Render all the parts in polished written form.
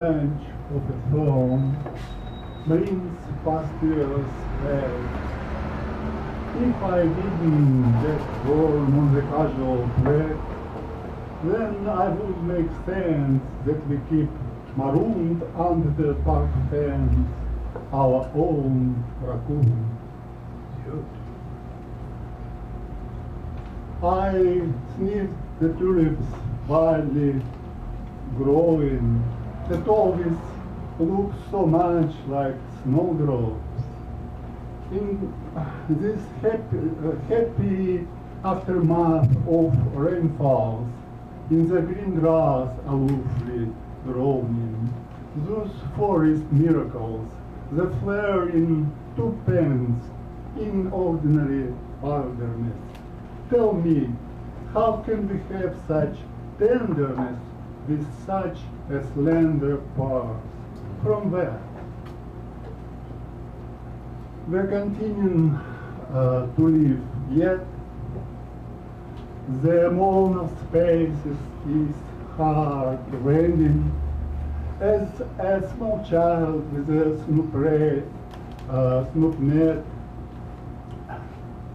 Bench of a throne brings past years back. If I didn't get born on the casual track, then I would make sense that we keep marooned under the park fence our own raccoon. I sniffed the tulips wildly growing that always look so much like snowdrops. In this happy aftermath of rainfalls, in the green grass aloofly roaming, those forest miracles that flare in two pens in ordinary wilderness. Tell me, how can we have such tenderness with such a slender parts? From where? We're continuing to live, yet the moan of spaces is heart-rending, as a small child with a snoop net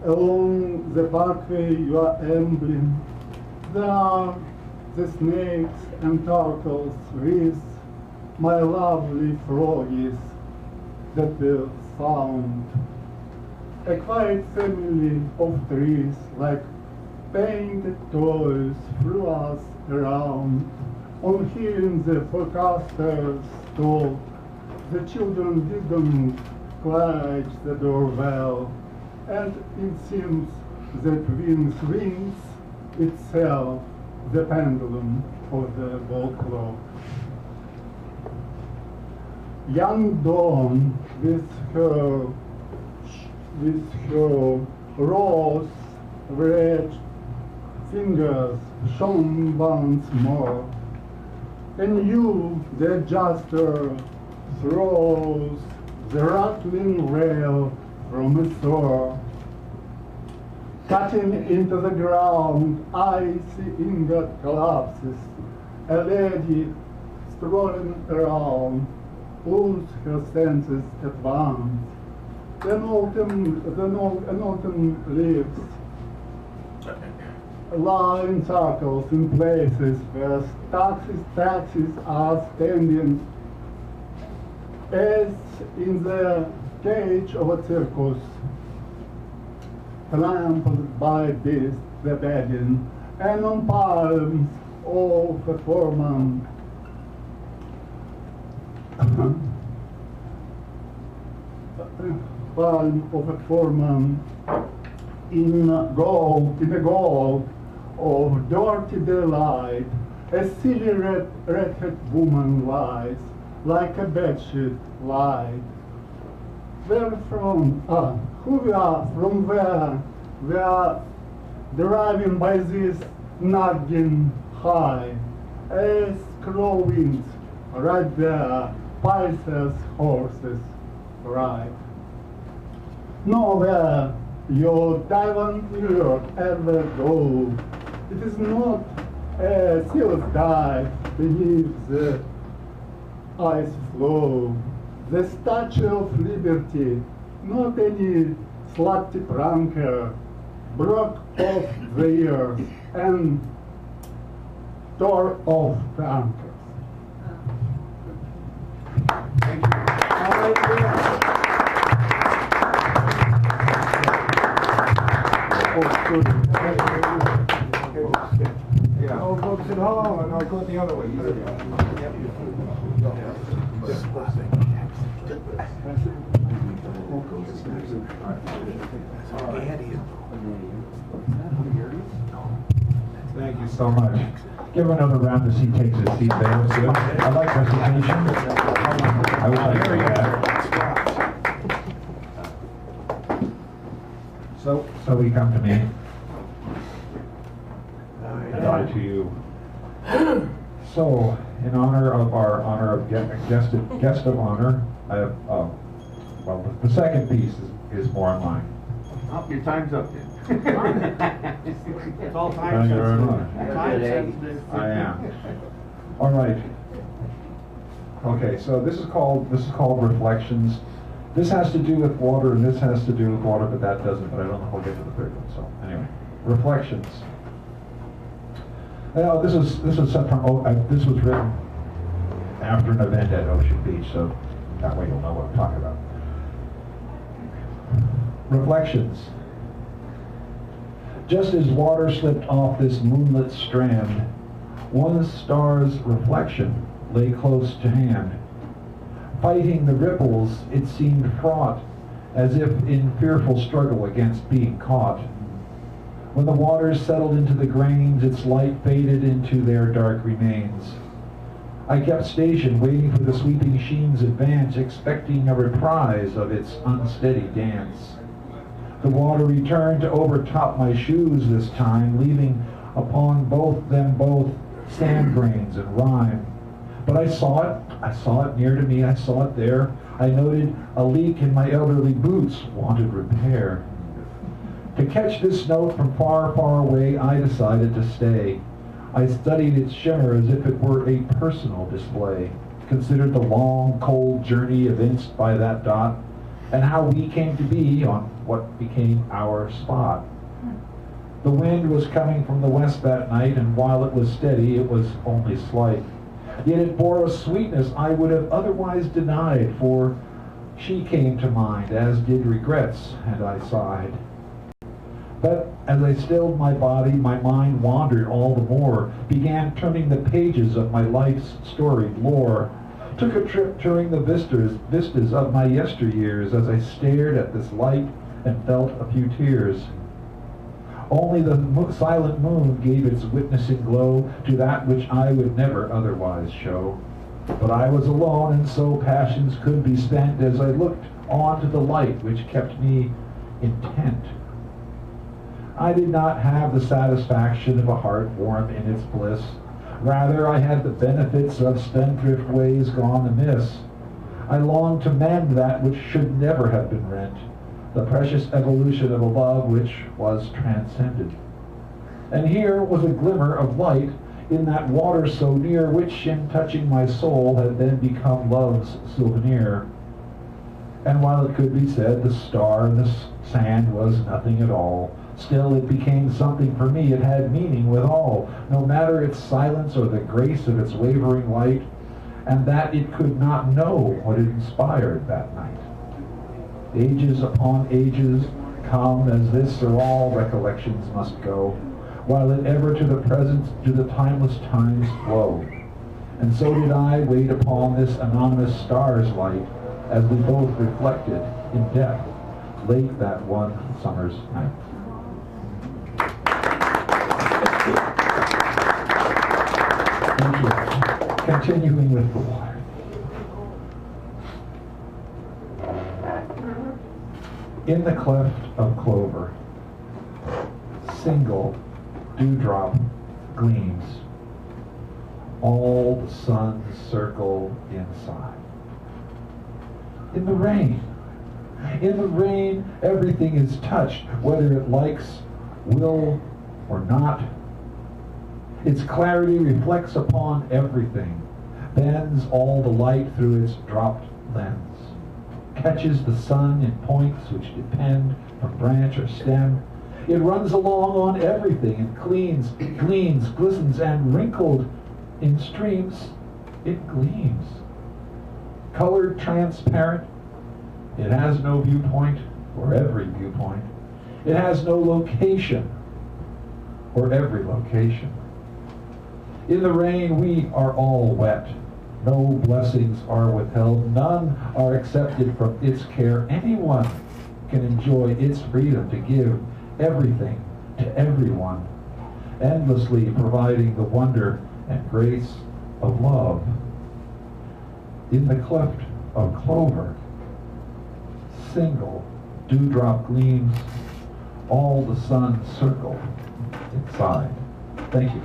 along the parkway you are ambling. There are the snakes and turtles with my lovely froggies that will sound. A quiet family of trees like painted toys flew us around. On hearing the forecasters talk, the children didn't clutch the doorbell, and it seems that wind swings itself the pendulum of the wall clock. Young Dawn with her rose red fingers shone once more, and you, the adjuster, throws the rattling rail from a store. Cutting into the ground, icy ingot collapses. A lady strolling around loses her senses at once. An autumn leaves lie in circles in places where taxis are standing, as in the cage of a circus, trampled by beasts the begging, and on palms of a foreman. Palm of a foreman in a gold of dirty delight, a silly red-haired woman lies like a bedsheet light. Where from? Who we are? From where? We are driving by this nagging high, as crow winds right there, Pisces horses ride. Nowhere your diamond will ever go. It is not a silk dive beneath the ice flow. The Statue of Liberty, not any slutty pranker, broke off the ears and tore off the anchors. Thank you. Yeah. Oh, folks at home, and I'll go the other way. Thank you so much. Give another round as he takes his seat there. It's good. I like presentation. I wish I could that. So we come to me. And I to you. So, in honor of guest of honor, I have, well, the second piece is more in line. Oh, your time's up then. It's all Thank time you very sensitive. much. Time sensitive. I am. All right. Okay, so this is called reflections. This has to do with water, and this has to do with water, but that doesn't. But I don't know if we'll get to the third one. So anyway, reflections. Now this was written after an event at Ocean Beach, so that way you'll know what I'm talking about. Reflections. Just as water slipped off this moonlit strand, one star's reflection lay close to hand. Fighting the ripples, it seemed fraught, as if in fearful struggle against being caught. When the waters settled into the grains, its light faded into their dark remains. I kept station, waiting for the sweeping sheen's advance, expecting a reprise of its unsteady dance. The water returned to overtop my shoes this time, leaving upon both sand grains and rime. But I saw it near to me, I saw it there. I noted a leak in my elderly boots wanted repair. To catch this note from far, far away, I decided to stay. I studied its shimmer as if it were a personal display, considered the long, cold journey evinced by that dot, and how we came to be on what became our spot. The wind was coming from the west that night, and while it was steady, it was only slight. Yet it bore a sweetness I would have otherwise denied, for she came to mind, as did regrets, and I sighed. But as I stilled my body, my mind wandered all the more, began turning the pages of my life's storied lore, took a trip touring the vistas of my yesteryears as I stared at this light and felt a few tears. Only the silent moon gave its witnessing glow to that which I would never otherwise show. But I was alone, and so passions could be spent as I looked on to the light which kept me intent. I did not have the satisfaction of a heart warm in its bliss. Rather, I had the benefits of spendthrift ways gone amiss. I longed to mend that which should never have been rent, the precious evolution of a love which was transcended. And here was a glimmer of light in that water so near, which, in touching my soul, had then become love's souvenir. And while it could be said the star in the sand was nothing at all, still it became something for me. It had meaning withal, no matter its silence or the grace of its wavering light, and that it could not know what it inspired that night. Ages upon ages come, as this or all recollections must go, while it ever to the present do the timeless times flow. And so did I wait upon this anonymous star's light, as we both reflected in depth late that one summer's night. Thank you. Continuing with the water. In the cleft of clover, single dewdrop gleams, all the sun's circle inside. In the rain, everything is touched, whether it likes, will, or not. Its clarity reflects upon everything, bends all the light through its dropped lens, catches the sun in points which depend from branch or stem. It runs along on everything and cleans, gleams, glistens, and wrinkled in streams, it gleams. Colored, transparent, it has no viewpoint or every viewpoint. It has no location or every location. In the rain, we are all wet. No blessings are withheld. None are accepted from its care. Anyone can enjoy its freedom to give everything to everyone, endlessly providing the wonder and grace of love. In the cleft of clover, single dewdrop gleams, all the sun circle inside. Thank you.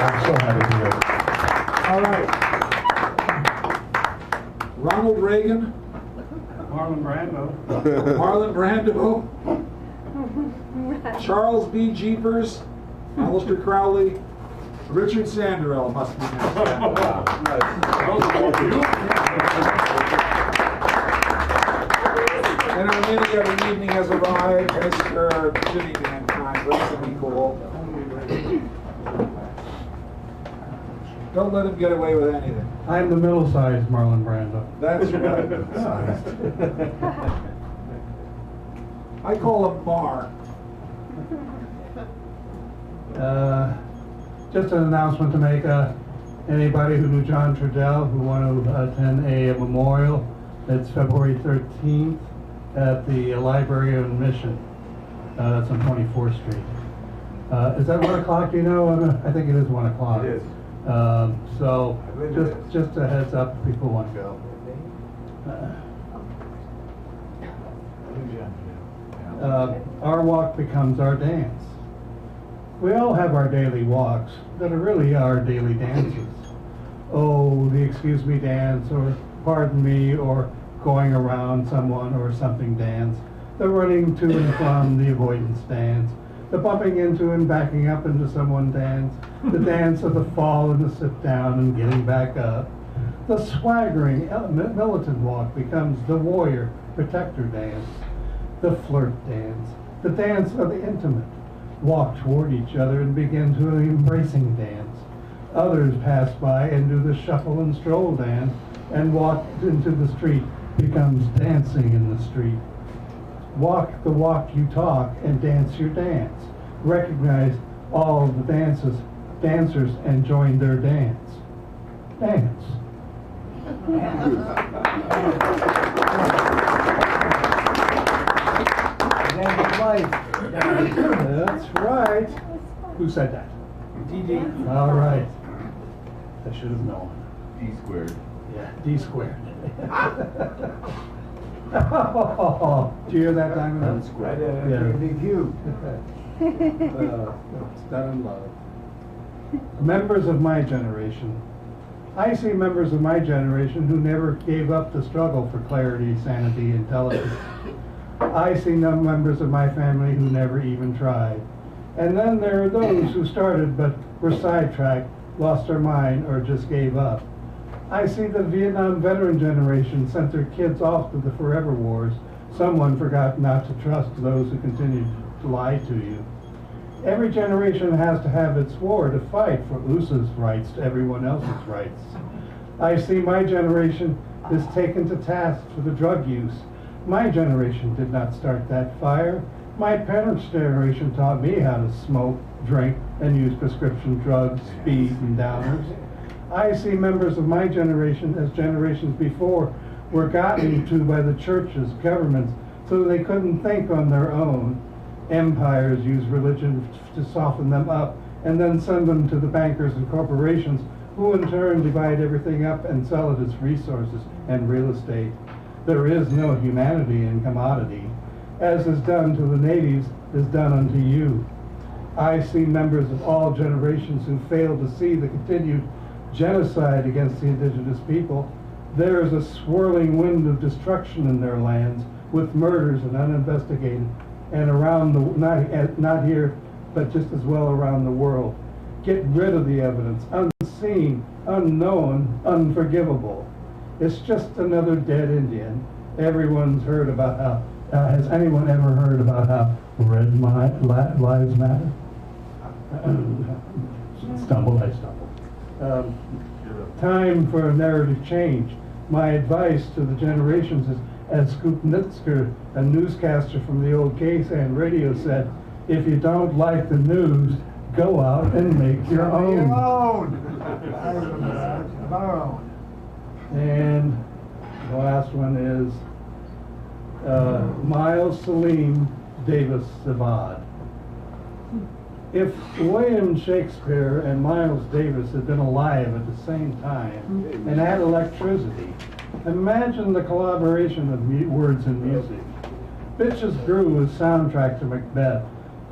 I'm so happy to be here. All right. Ronald Reagan, Marlon Brando. Marlon Brando, Charles B. Jeepers, Alistair Crowley, Richard Sanderell must be next. And our mini of the evening has arrived, Mr. Jimmy Van Conn. Listen, be cool. Don't let him get away with anything. I'm the middle-sized Marlon Brando. That's right. I call him Mar. Just an announcement to make. Anybody who knew John Trudell who want to attend a memorial, it's February 13th at the Library of Mission. That's on 24th Street. Is that 1 o'clock, do you know? I think it is 1 o'clock. It is. So just a heads up if people want to go. Our walk becomes our dance. We all have our daily walks that are really our daily dances. Oh, the excuse me dance, or pardon me, or going around someone or something dance, the running to and from the avoidance dance, the bumping into and backing up into someone dance, the dance of the fall and the sit down and getting back up. The swaggering militant walk becomes the warrior protector dance, the flirt dance, the dance of the intimate. Walk toward each other and begin to an embracing dance. Others pass by and do the shuffle and stroll dance, and walk into the street becomes dancing in the street. Walk the walk you talk and dance your dance. Recognize all the dancers and join their dance. Dance. That's right. Who said that? DD. All right. I should have known. D squared. Yeah, D squared. Oh, did you hear that, Diamond? Yeah. Big you. It's done in love. Members of my generation. I see members of my generation who never gave up the struggle for clarity, sanity, intelligence. I see no members of my family who never even tried. And then there are those who started but were sidetracked, lost their mind, or just gave up. I see the Vietnam veteran generation sent their kids off to the forever wars. Someone forgot not to trust those who continued to lie to you. Every generation has to have its war to fight for USA's rights to everyone else's rights. I see my generation is taken to task for the drug use. My generation did not start that fire. My parents' generation taught me how to smoke, drink, and use prescription drugs, speed, and downers. I see members of my generation as generations before were gotten to by the churches, governments, so they couldn't think on their own. Empires use religion to soften them up and then send them to the bankers and corporations, who in turn divide everything up and sell it as resources and real estate. There is no humanity in commodity. As is done to the natives is done unto you. I see members of all generations who fail to see the continued genocide against the indigenous people. There is a swirling wind of destruction in their lands, with murders and uninvestigated, and around the, not here, but just as well around the world. Get rid of the evidence, unseen, unknown, unforgivable. It's just another dead Indian. Everyone's heard about how, has anyone ever heard about how red lives matter? Stumbled, I stumbled. Time for a narrative change. My advice to the generations is, as Scoop Nitzker, a newscaster from the old KSAN radio, said, if you don't like the news, go out and make your own. And the last one is Miles Salim Davis Savad. If William Shakespeare and Miles Davis had been alive at the same time and had electricity, imagine the collaboration of words and music. Bitches Brew was soundtrack to Macbeth.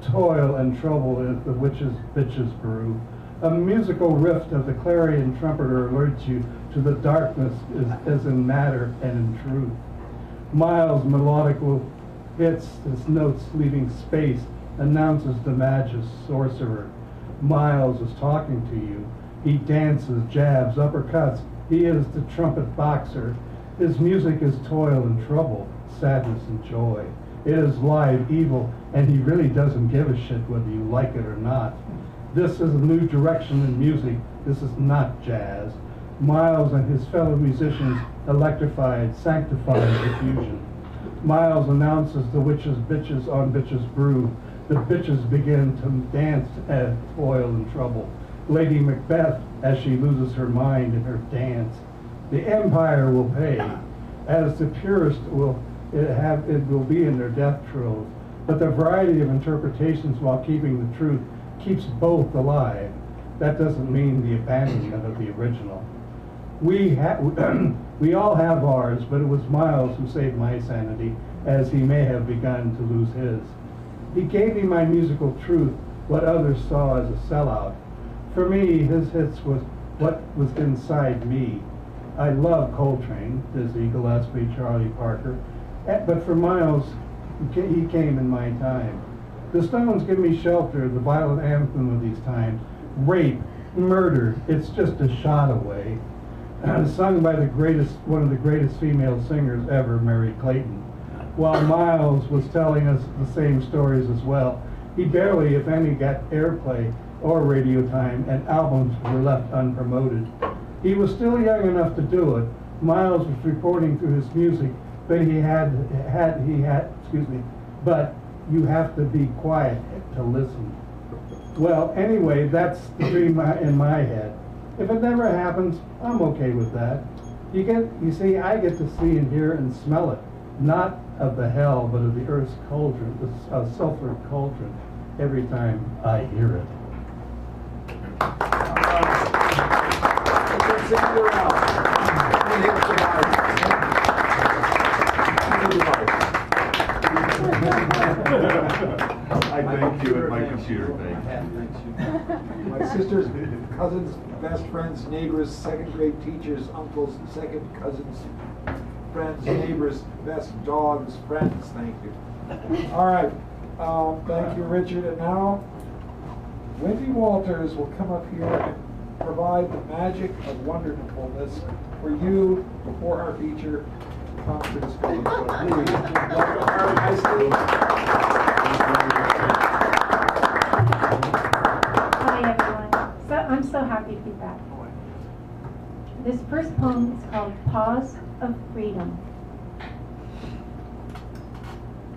Toil and trouble if the witches' bitches brew. A musical rift of the clarion trumpeter alerts you to the darkness as in matter and in truth. Miles' melodical hits his notes leaving space, announces the magic sorcerer. Miles is talking to you. He dances, jabs, uppercuts. He is the trumpet boxer. His music is toil and trouble, sadness and joy. It is live evil, and he really doesn't give a shit whether you like it or not. This is a new direction in music. This is not jazz. Miles and his fellow musicians electrified, sanctified diffusion. Miles announces the witches' bitches on bitches' brew. The bitches begin to dance at toil and trouble. Lady Macbeth, as she loses her mind in her dance. The empire will pay, as the purest will be in their death throes. But the variety of interpretations while keeping the truth keeps both alive. That doesn't mean the abandonment of the original. We all have ours, but it was Miles who saved my sanity, as he may have begun to lose his. He gave me my musical truth, what others saw as a sellout. For me, his hits was what was inside me. I love Coltrane, Dizzy Gillespie, Charlie Parker, but for Miles, he came in my time. The Stones give me shelter, the violent anthem of these times. Rape, murder, it's just a shot away. Sung by one of the greatest female singers ever, Mary Clayton. While Miles was telling us the same stories as well, he barely, if any, got airplay or radio time, and albums were left unpromoted. He was still young enough to do it. Miles was reporting through his music, but but you have to be quiet to listen. Well, anyway, that's the dream in my head. If it never happens, I'm okay with that. You see, I get to see and hear and smell it, not of the hell, but of the earth's cauldron, the sulfur cauldron, every time I hear it. I thank you and my computer thank you. My sister's cousins, best friends, neighbors, second grade teachers, uncles, second cousins, friends, neighbors, best dogs, friends, thank you. All right, thank you, Richard. And now, Wendy Walters will come up here and provide the magic of wonderfulness for you before our feature comes to the stage. So please, welcome her nicely. Hi everyone. I'm so happy to be back. This first poem is called Pause of Freedom.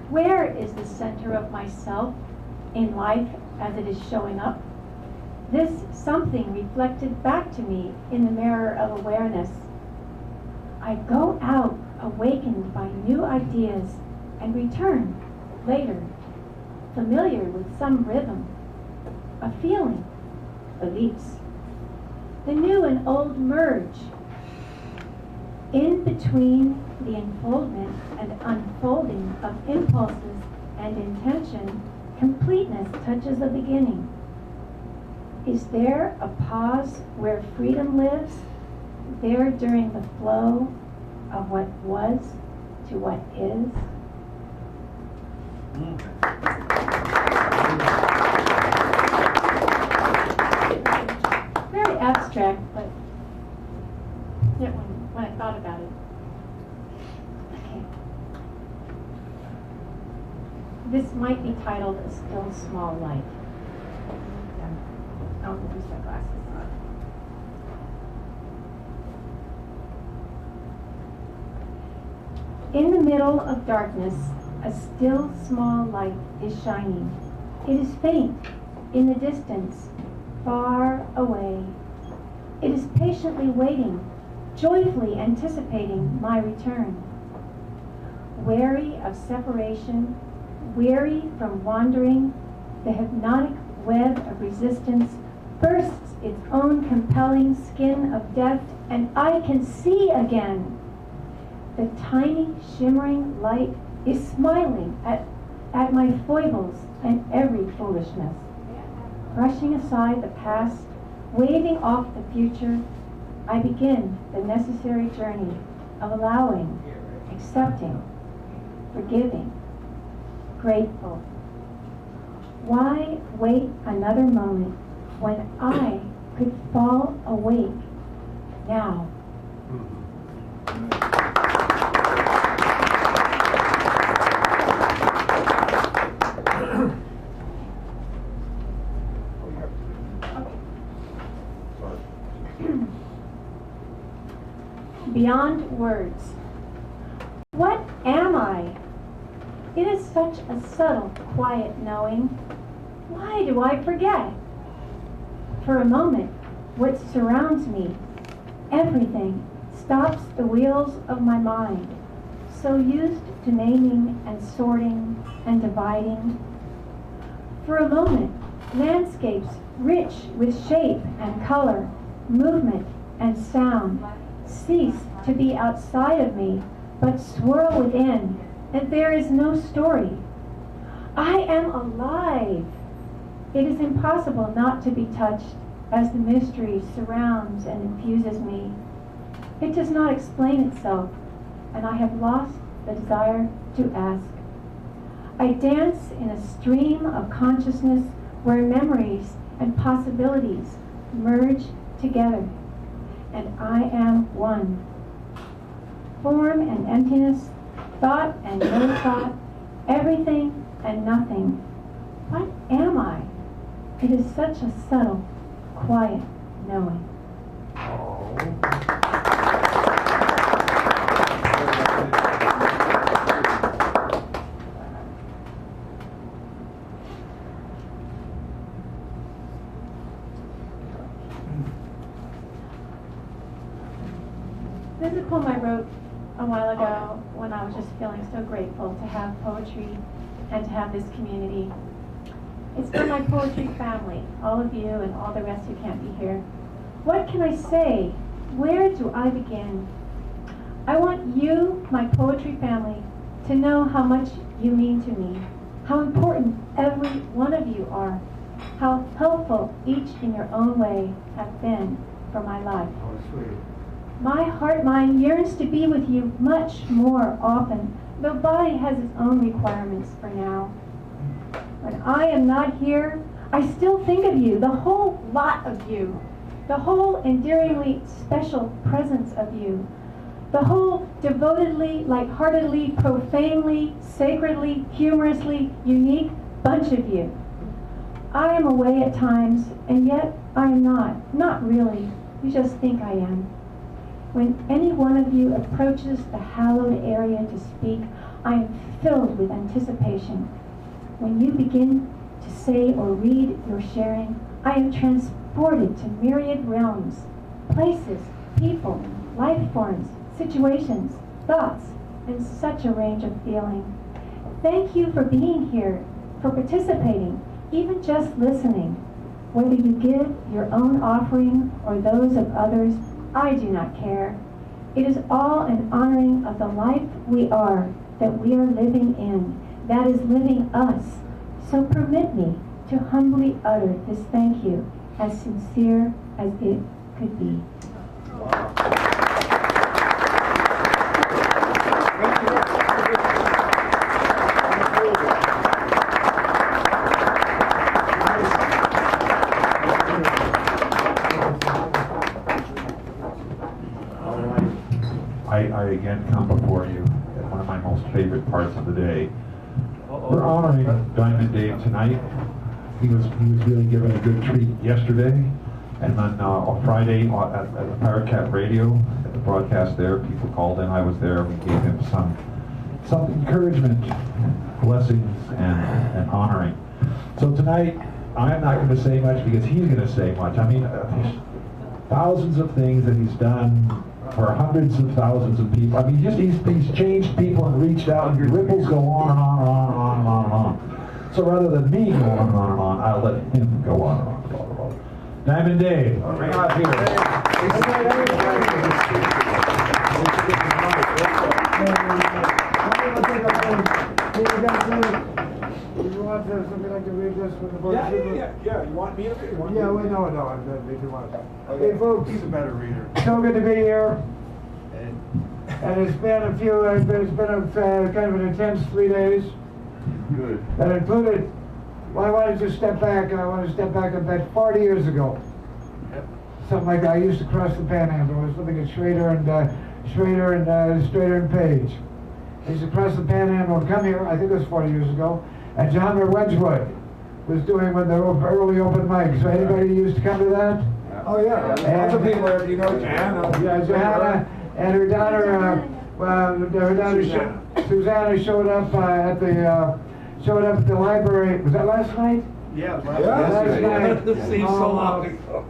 Where is the center of myself in life as it is showing up? This something reflected back to me in the mirror of awareness. I go out awakened by new ideas and return later, familiar with some rhythm, a feeling, beliefs. The new and old merge. In between the enfoldment and unfolding of impulses and intention, completeness touches a beginning. Is there a pause where freedom lives? There during the flow of what was to what is? Very abstract, but yeah, when I thought about it. Okay. This might be titled A Still Small Life. I'll use my glasses. In the middle of darkness, a still small light is shining. It is faint, in the distance, far away. It is patiently waiting, joyfully anticipating my return. Wary of separation, weary from wandering, the hypnotic web of resistance bursts its own compelling skin of death, and I can see again. The tiny, shimmering light is smiling at my foibles and every foolishness. Brushing aside the past, waving off the future, I begin the necessary journey of allowing, accepting, forgiving, grateful. Why wait another moment when I could fall awake now. Beyond words. What am I? It is such a subtle, quiet knowing. Why do I forget? For a moment, what surrounds me, everything, stops the wheels of my mind, so used to naming and sorting and dividing. For a moment, landscapes rich with shape and color, movement and sound, cease to be outside of me, but swirl within, and there is no story. I am alive. It is impossible not to be touched as the mystery surrounds and infuses me. It does not explain itself, and I have lost the desire to ask. I dance in a stream of consciousness where memories and possibilities merge together, and I am one. Form and emptiness, thought and no thought, everything and nothing. What am I? It is such a subtle, quiet knowing. This is a poem I wrote a while ago when I was just feeling so grateful to have poetry and to have this community. It's for my poetry family, all of you and all the rest who can't be here. What can I say? Where do I begin? I want you, my poetry family, to know how much you mean to me, how important every one of you are, how helpful each in your own way have been for my life. Oh, sweet. My heart mind yearns to be with you much more often. The body has its own requirements for now. When I am not here, I still think of you, the whole lot of you, the whole endearingly special presence of you, the whole devotedly, lightheartedly, profanely, sacredly, humorously, unique bunch of you. I am away at times, and yet I am not really. You just think I am. When any one of you approaches the hallowed area to speak, I am filled with anticipation. When you begin to say or read your sharing, I am transported to myriad realms, places, people, life forms, situations, thoughts, and such a range of feeling. Thank you for being here, for participating, even just listening. Whether you give your own offering or those of others, I do not care. It is all an honoring of the life we are, that we are living in, that is living us. So permit me to humbly utter this thank you, as sincere as it could be. I again come before you at one of my most favorite parts of the day. We're honoring Diamond Dave tonight. He was really given a good treat yesterday, and then on Friday at the Pirate Cat Radio, at the broadcast there, people called in. I was there. We gave him some encouragement, blessings, and honoring. So tonight, I'm not going to say much because he's going to say much. I mean, there's thousands of things that he's done for hundreds of thousands of people. I mean, he's changed people and reached out, and your ripples go on and on and on and on and on and on. So rather than me go on and on and on, I'll let him go on and on and on and on. Diamond Dave, bring him up here. You want something like to read this from the book? Yeah. You want me to read it? Yeah, well, no, I'm if you want. Okay, folks. He's a better reader. So good to be here. And it's been kind of an intense 3 days. Good. That included Well, I wanted to step back. I want to step back about 40 years ago. Something like that. I used to cross the Panhandle. I was living at Schrader and Page. I used to cross the Panhandle and come here. I think it was 40 years ago. And John Wedgwood was doing one of the early open mics. So anybody used to come to that? Oh yeah, lots of people there. You know Johanna. Yeah, Johanna and her daughter. Susanna showed up at the library. Was that last night? Yeah, Last night. It seems so long ago.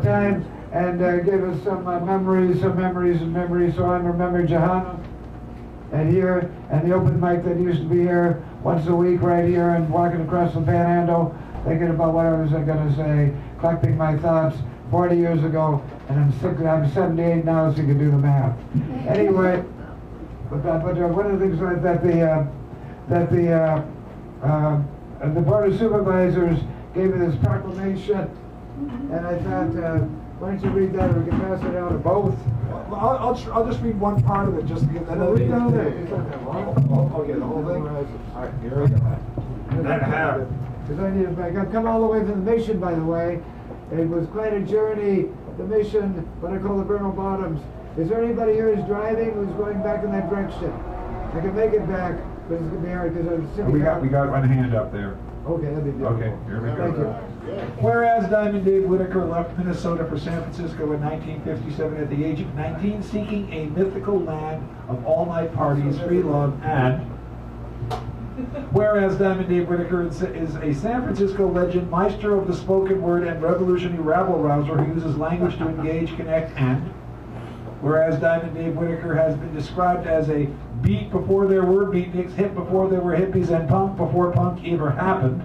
Time, and gave us some memories. So I'm remembering Johanna and here, and the open mic that used to be here once a week right here, and walking across the Panhandle, thinking about what I was going to say, collecting my thoughts 40 years ago, and I'm 78 now, so you can do the math. Anyway, but one of the things that the Board of Supervisors gave me this proclamation, and I thought, why don't you read that, or we can pass it out to both. Well, I'll just read one part of it just to get that. Read down there. Okay, the whole thing? All right, here we go. Because I need it back. I've come all the way from the mission, by the way. It was quite a journey. The mission, what I call the Bernal Bottoms. Is there anybody here who's driving who's going back in that direction? I can make it back, but it's going to be hard because I'm sitting. We got one hand up there. Okay, that'd be difficult. Okay, here we go. Thank you. Whereas Diamond Dave Whitaker left Minnesota for San Francisco in 1957 at the age of 19, seeking a mythical land of all-night parties, free love, and whereas Diamond Dave Whitaker is a San Francisco legend, maestro of the spoken word, and revolutionary rabble-rouser who uses language to engage, connect, and whereas Diamond Dave Whitaker has been described as a beat before there were beatniks, hip before there were hippies, and punk before punk ever happened.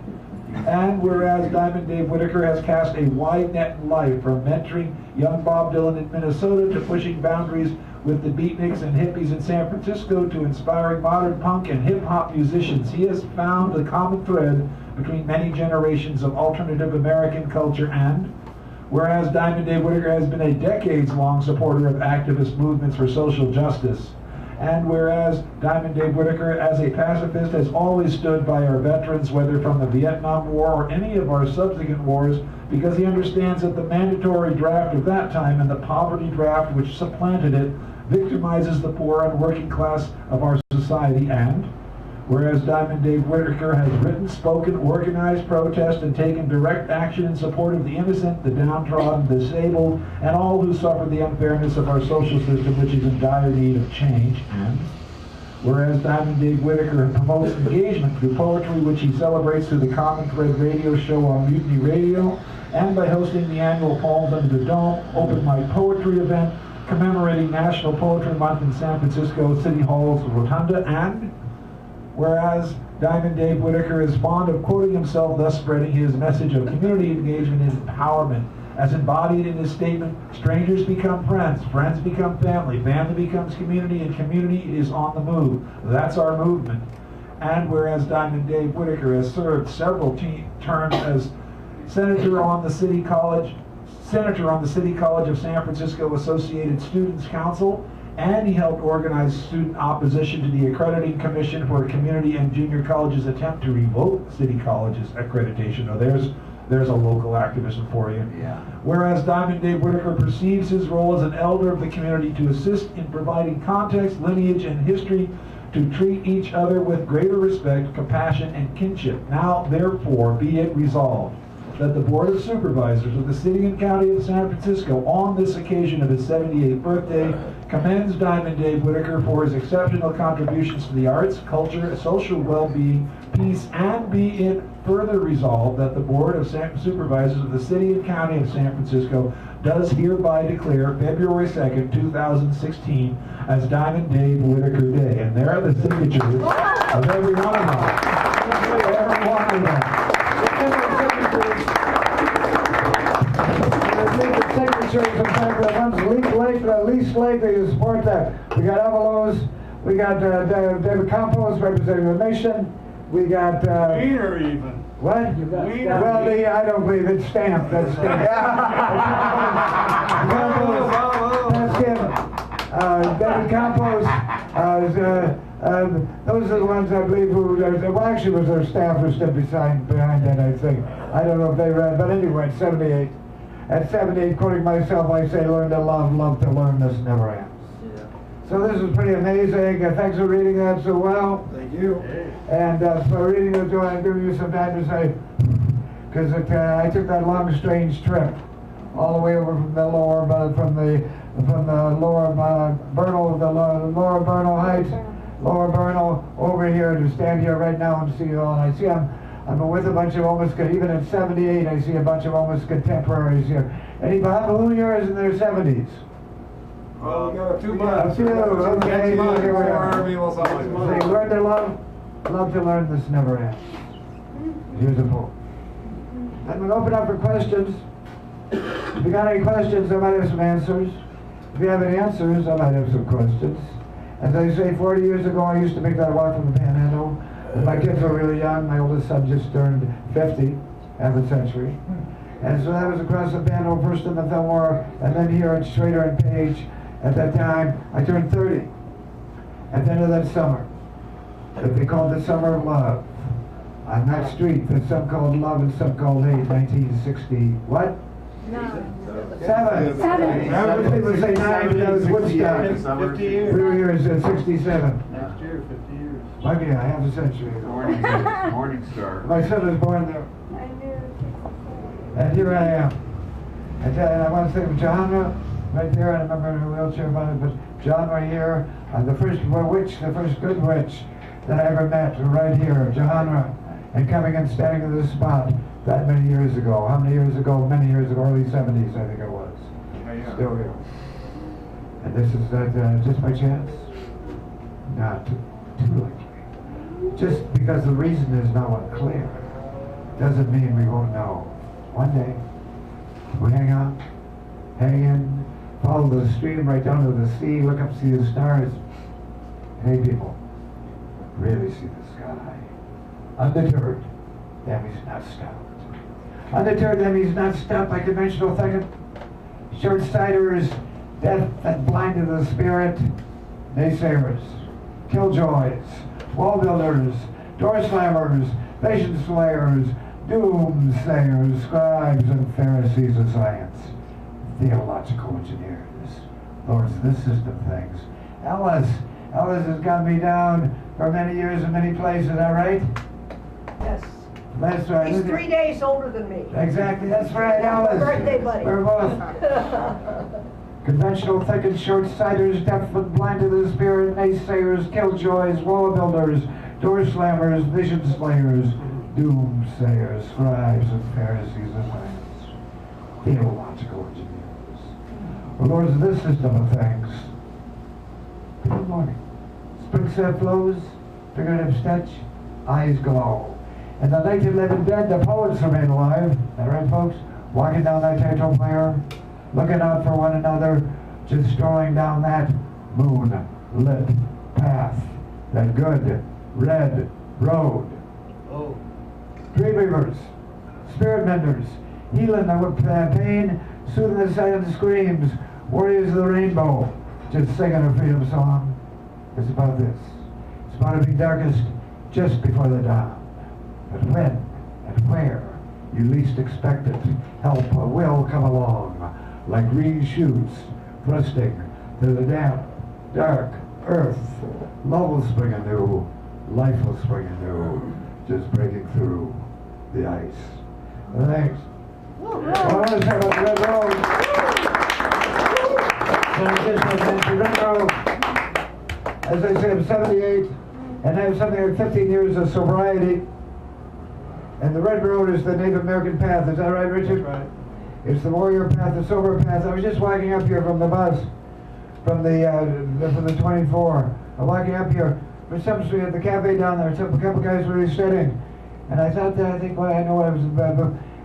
And whereas Diamond Dave Whitaker has cast a wide net in life, from mentoring young Bob Dylan in Minnesota to pushing boundaries with the beatniks and hippies in San Francisco to inspiring modern punk and hip-hop musicians, he has found the common thread between many generations of alternative American culture. And whereas Diamond Dave Whitaker has been a decades-long supporter of activist movements for social justice, and whereas Diamond Dave Whitaker, as a pacifist, has always stood by our veterans, whether from the Vietnam War or any of our subsequent wars, because he understands that the mandatory draft of that time and the poverty draft which supplanted it victimizes the poor and working class of our society. And whereas Diamond Dave Whitaker has written, spoken, organized protest, and taken direct action in support of the innocent, the downtrodden, disabled, and all who suffer the unfairness of our social system, which is in dire need of change. And whereas Diamond Dave Whitaker promotes engagement through poetry, which he celebrates through the Common Thread radio show on Mutiny Radio, and by hosting the annual Poems Under the Dome open mic poetry event commemorating National Poetry Month in San Francisco City Hall's Rotunda. And whereas Diamond Dave Whitaker is fond of quoting himself, thus spreading his message of community engagement and empowerment, as embodied in his statement, strangers become friends, friends become family, family becomes community, and community is on the move. That's our movement. And whereas Diamond Dave Whitaker has served several terms as senator on the City College of San Francisco Associated Students Council, and he helped organize student opposition to the Accrediting Commission for Community and Junior Colleges' attempt to revoke City College's accreditation. Now there's a local activism for you. Yeah. Whereas Diamond Dave Whitaker perceives his role as an elder of the community to assist in providing context, lineage, and history to treat each other with greater respect, compassion, and kinship. Now, therefore, be it resolved that the Board of Supervisors of the City and County of San Francisco, on this occasion of his 78th birthday, commends Diamond Dave Whitaker for his exceptional contributions to the arts, culture, social well-being, peace, and be it further resolved that the Board of Supervisors of the City and County of San Francisco does hereby declare February 2nd, 2016 as Diamond Dave Whitaker Day. And there are the signatures of every one of them. Every one of them. Signatures, in fact, the ones least likely to support that. We got Avalos, we got David Campos representing the nation, we got Wiener even. what? Wiener. Well, I don't believe it's stamped. That's stamped. That's him. David Campos. Those those are the ones I believe who, well, actually it was their staff who stood behind that, I think. I don't know if they read, but anyway, at 78. At 78, quoting myself, I say, learn to love, love to learn, this never ends. Yeah. So this is pretty amazing. Thanks for reading that so well. Thank you. And for reading it, I'm giving you some time to say, because I took that long, strange trip all the way over from the lower, from the lower Bernal, the lower Bernal Heights, lower Bernal, over here to stand here right now and see you all. And I see I'm with a bunch of almost, even at 78, I see a bunch of almost contemporaries here. Anybody who here is in their 70s? Well, we got a few A months. few, okay, here we are. Say, Say, learn to love, love to learn, this never ends. Beautiful. And we'll open up for questions. If you got any questions, I might have some answers. If you have any answers, I might have some questions. As I say, 40 years ago, I used to make that walk from the Panhandle. My kids were really young. My oldest son just turned 50, half a century. And so that was across the Panhandle, first in the Fillmore, and then here at Schrader and Page. At that time, I turned 30. At the end of that summer, that they called the Summer of Love. On that street that some called love and some called hate, 1960, what? Seven. Seven. People say 9, but that was Woodstock. 50 years. 3 years at 67. Next year, 50 years. Like, yeah, half a century ago. Morning Star. My son was born there. I knew. And here I am. And I want to say genre right there, I remember in a wheelchair about it, but genre here, the first witch, the first good witch that I ever met, right here, genre, and coming and standing to this spot that many years ago. How many years ago? Many years ago, early 70s, I think it was. Still here. And this is just by chance? Not too likely. Just because the reason is now unclear doesn't mean we won't know. One day, we hang on, hang in, follow the stream right down to the sea, look up, see the stars. Hey people, really see the sky. Undeterred, that means not stopped. Undeterred, that means not stopped by conventional thinking. Short-sighters, death that blinded the spirit, naysayers, killjoys, wall builders, door slammers, patient slayers, doomsayers, scribes and Pharisees of science, theological engineers, lords of this system things. Ellis has got me down for many years in many places, is that right? Yes. That's right. He's 3 days older than me. Exactly, that's right, Alice. Birthday buddy. We're both. Conventional thinking, short-sighters, deaf and blind to the spirit, naysayers, killjoys, wall builders, door slammers, vision slayers, doomsayers, scribes and Pharisees of science, theological engineers, lords of this system of things. Good morning. Spring set flows, figurative sketch, eyes glow. And the naked living dead, the poets remain alive. Is that right, folks? Walking down that title player, looking out for one another, just strolling down that moon-lit path, that good red road. Oh. Dreamweavers, spirit menders, healing the pain, soothing the silent screams, warriors of the rainbow, just singing a freedom song. It's about this. It's about to be darkest just before the dawn. But when and where you least expect it, help will come along, like green shoots thrusting through the damp, dark earth. Love will spring anew, life will spring anew, just breaking through the ice. Thanks. Well, I want to say about the Red Road. The Red Road, as I say, I'm 78, and I have something like 15 years of sobriety. And the Red Road is the Native American path. Is that right, Richard? That's right. It's the warrior path, the sober path. I was just walking up here from the bus, from the 24. I'm walking up here for some street at the cafe down there. A couple guys were sitting, and I thought that well, I know I was in bed.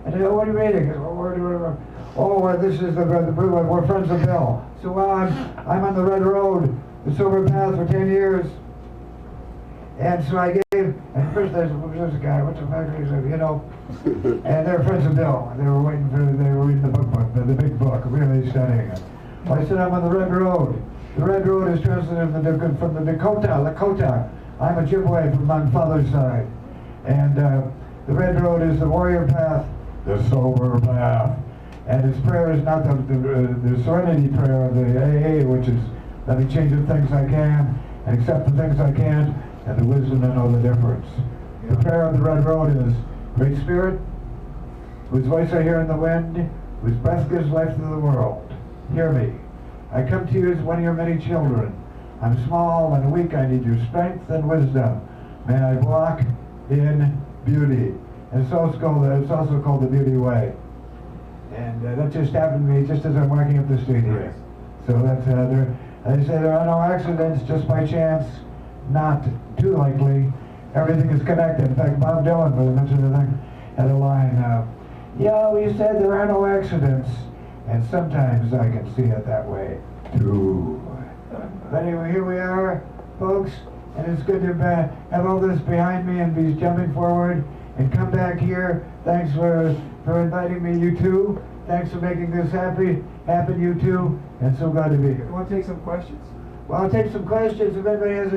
And they go, "What are you reading?" I go, "Oh, this is the we're friends of Bill." So I'm on the Red Road, the sober path for 10 years. And so I gave, and first there's a guy, what's the factory, you know, and they're friends of Bill. They were reading the book, the big book, really studying it. Well, I said, I'm on the Red Road. The Red Road is translated from the Dakota, I'm a Chippewa from my father's side. And the red road is the warrior path, the sober path. And his prayer is not the serenity prayer of the AA, which is, let me change the things I can, and accept the things I can't, and the wisdom to know the difference. The prayer of the red road is, Great Spirit, whose voice I hear in the wind, whose breath gives life to the world, hear me. I come to you as one of your many children. I'm small and weak, I need your strength and wisdom. May I walk in beauty. And it's also called the Beauty Way. And that just happened to me just as I'm walking up the street here. So that's, they say there are no accidents just by chance, not too likely. Everything is connected. In fact, Bob Dylan, when he mentioned the thing, had a line, yeah, we said there are no accidents, and sometimes I can see it that way, too. But anyway, here we are, folks, and it's good to have all this behind me and be jumping forward and come back here. Thanks for inviting me, you two. Thanks for making this happen, you two, and so glad to be here. You want to take some questions? Well, I'll take some questions if anybody has any